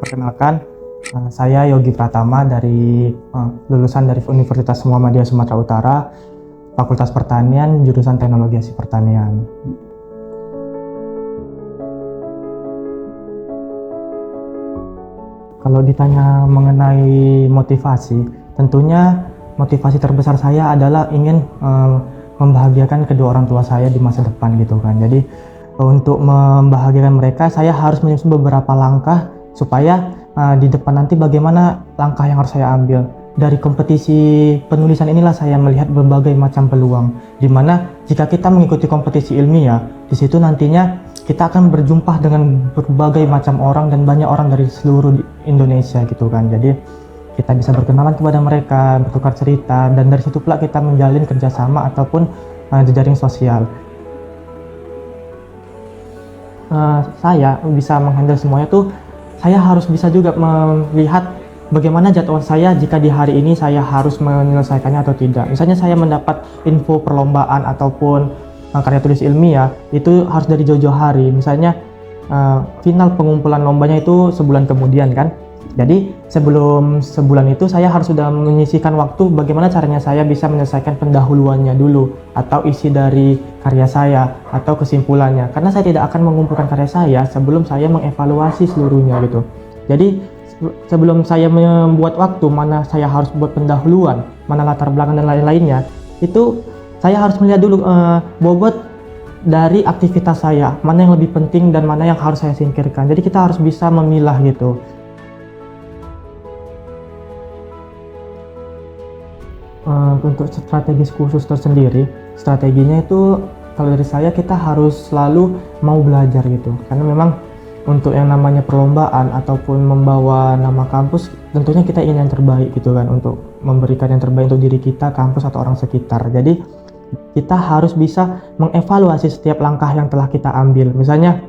Perkenalkan, saya Yogi Pratama dari lulusan dari Universitas Muhammadiyah Sumatera Utara, Fakultas Pertanian, jurusan Teknologi Hasil Pertanian. Kalau ditanya mengenai motivasi, tentunya motivasi terbesar saya adalah ingin membahagiakan kedua orang tua saya di masa depan gitu kan. Jadi untuk membahagiakan mereka, saya harus menyusun beberapa langkah supaya di depan nanti bagaimana langkah yang harus saya ambil. Dari kompetisi penulisan inilah saya melihat berbagai macam peluang, di mana jika kita mengikuti kompetisi ilmiah, di situ nantinya kita akan berjumpa dengan berbagai macam orang dan banyak orang dari seluruh Indonesia gitu kan. Jadi kita bisa berkenalan kepada mereka, bertukar cerita, dan dari situ pula kita menjalin kerjasama ataupun jejaring sosial. Saya bisa menghandle semuanya tuh, saya harus bisa juga melihat bagaimana jadwal saya jika di hari ini saya harus menyelesaikannya atau tidak. Misalnya saya mendapat info perlombaan ataupun karya tulis ilmiah, itu harus dari jauh-jauh hari. Misalnya final pengumpulan lombanya itu sebulan kemudian kan. Jadi sebelum sebulan itu saya harus sudah menyisihkan waktu bagaimana caranya saya bisa menyelesaikan pendahuluannya dulu, atau isi dari karya saya, atau kesimpulannya. Karena saya tidak akan mengumpulkan karya saya sebelum saya mengevaluasi seluruhnya gitu. Jadi sebelum saya membuat waktu, mana saya harus buat pendahuluan, mana latar belakang dan lain-lainnya, itu saya harus melihat dulu bobot dari aktivitas saya, mana yang lebih penting dan mana yang harus saya singkirkan. Jadi kita harus bisa memilah gitu. Untuk strategi khusus tersendiri, strateginya itu kalau dari saya kita harus selalu mau belajar gitu, karena memang untuk yang namanya perlombaan ataupun membawa nama kampus, tentunya kita ingin yang terbaik gitu kan, untuk memberikan yang terbaik untuk diri kita, kampus atau orang sekitar. Jadi kita harus bisa mengevaluasi setiap langkah yang telah kita ambil. Misalnya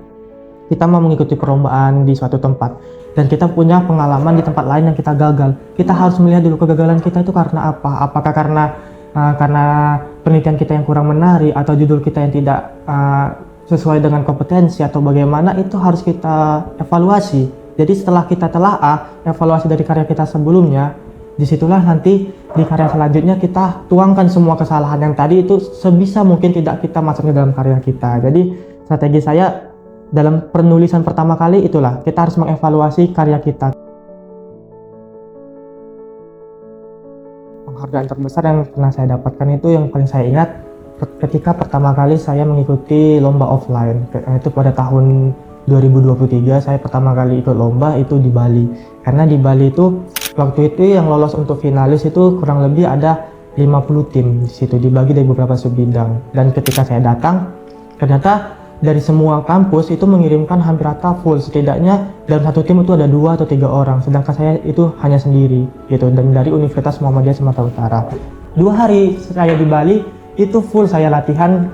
kita mau mengikuti perlombaan di suatu tempat dan kita punya pengalaman di tempat lain yang kita gagal, kita harus melihat dulu kegagalan kita itu karena apa. Apakah karena penelitian kita yang kurang menarik, atau judul kita yang tidak sesuai dengan kompetensi, atau bagaimana, itu harus kita evaluasi. Jadi setelah kita telaah evaluasi dari karya kita sebelumnya, disitulah nanti di karya selanjutnya kita tuangkan semua kesalahan yang tadi itu sebisa mungkin tidak kita masukkan dalam karya kita. Jadi strategi saya dalam penulisan pertama kali itulah, kita harus mengevaluasi karya kita. Penghargaan terbesar yang pernah saya dapatkan itu, yang paling saya ingat ketika pertama kali saya mengikuti lomba offline, itu pada tahun 2023. Saya pertama kali ikut lomba itu di Bali, karena di Bali itu waktu itu yang lolos untuk finalis itu kurang lebih ada 50 tim di situ, dibagi dari beberapa sub bidang. Dan ketika saya datang, ternyata dari semua kampus itu mengirimkan hampir rata full, setidaknya dalam satu tim itu ada 2 atau 3 orang, sedangkan saya itu hanya sendiri gitu, dan dari Universitas Muhammadiyah Sumatera Utara. 2 hari saya di Bali itu full saya latihan,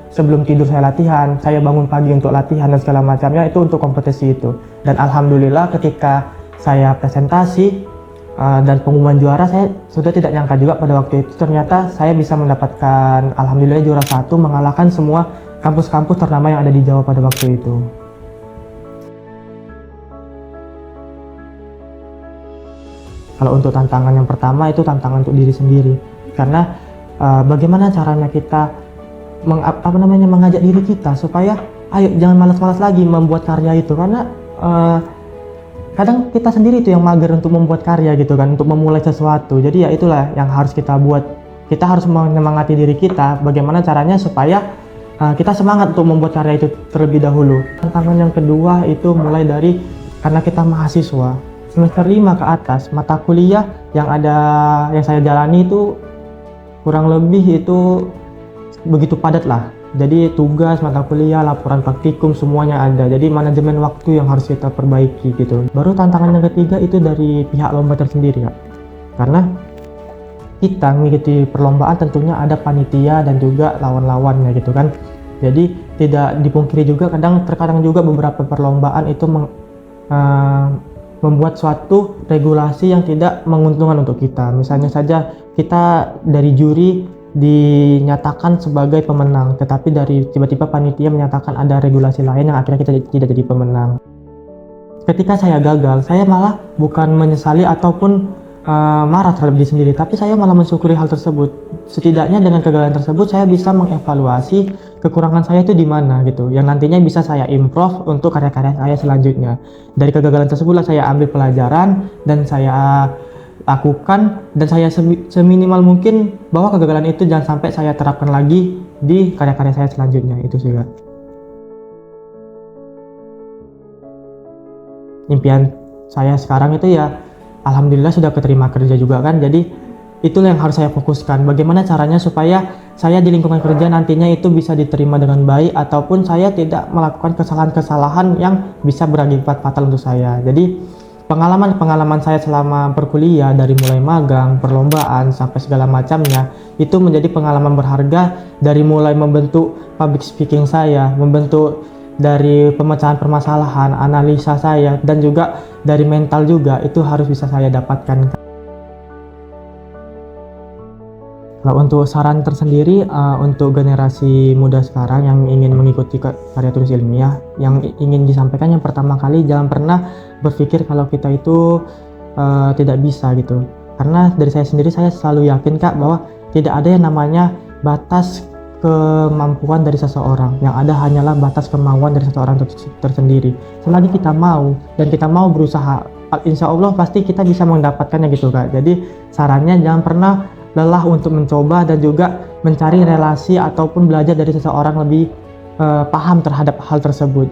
sebelum tidur saya latihan, saya bangun pagi untuk latihan dan segala macamnya itu untuk kompetisi itu. Dan alhamdulillah ketika saya presentasi dan pengumuman juara, saya sudah tidak nyangka juga pada waktu itu ternyata saya bisa mendapatkan alhamdulillah juara 1, mengalahkan semua kampus-kampus ternama yang ada di Jawa pada waktu itu. Kalau untuk tantangan yang pertama itu tantangan untuk diri sendiri, karena bagaimana caranya kita mengajak diri kita supaya ayo jangan malas-malas lagi membuat karya itu, karena kadang kita sendiri itu yang mager untuk membuat karya gitu kan, untuk memulai sesuatu. Jadi ya itulah yang harus kita buat. Kita harus menyemangati diri kita bagaimana caranya supaya kita semangat untuk membuat karya itu terlebih dahulu. Tantangan yang kedua itu mulai dari, karena kita mahasiswa semester 5 ke atas, mata kuliah yang saya jalani itu kurang lebih itu begitu padat lah. Jadi tugas, mata kuliah, laporan praktikum semuanya ada. Jadi manajemen waktu yang harus kita perbaiki gitu. Baru tantangan yang ketiga itu dari pihak lomba tersendiri ya. Karena kita mengikuti perlombaan tentunya ada panitia dan juga lawan-lawannya gitu kan. Jadi tidak dipungkiri juga terkadang juga beberapa perlombaan itu membuat suatu regulasi yang tidak menguntungkan untuk kita. Misalnya saja kita dari juri dinyatakan sebagai pemenang, tetapi dari tiba-tiba panitia menyatakan ada regulasi lain yang akhirnya kita tidak jadi pemenang. ketika saya gagal, saya malah bukan menyesali ataupun marah terhadap diri sendiri, tapi saya malah mensyukuri hal tersebut. Setidaknya dengan kegagalan tersebut saya bisa mengevaluasi kekurangan saya itu di mana gitu, yang nantinya bisa saya improve untuk karya-karya saya selanjutnya. Dari kegagalan tersebutlah saya ambil pelajaran dan saya lakukan, dan saya seminimal mungkin bahwa kegagalan itu jangan sampai saya terapkan lagi di karya-karya saya selanjutnya. Itu sih Kak. Impian saya sekarang itu ya alhamdulillah sudah keterima kerja juga kan, jadi itulah yang harus saya fokuskan, bagaimana caranya supaya saya di lingkungan kerja nantinya itu bisa diterima dengan baik, ataupun saya tidak melakukan kesalahan-kesalahan yang bisa berakibat fatal untuk saya. Jadi pengalaman-pengalaman saya selama berkuliah, dari mulai magang, perlombaan, sampai segala macamnya, itu menjadi pengalaman berharga, dari mulai membentuk public speaking saya, membentuk dari pemecahan permasalahan, analisa saya, dan juga dari mental juga, itu harus bisa saya dapatkan. Kalau untuk saran tersendiri untuk generasi muda sekarang yang ingin mengikuti karya tulis ilmiah, yang ingin disampaikan yang pertama kali, jangan pernah berpikir kalau kita itu tidak bisa gitu. Karena dari saya sendiri, saya selalu yakin Kak bahwa tidak ada yang namanya batas kemampuan dari seseorang, yang ada hanyalah batas kemauan dari seseorang tersendiri. Selagi kita mau dan kita mau berusaha, insya Allah pasti kita bisa mendapatkannya gitu Kak. Jadi sarannya jangan pernah lelah untuk mencoba dan juga mencari relasi ataupun belajar dari seseorang lebih paham terhadap hal tersebut.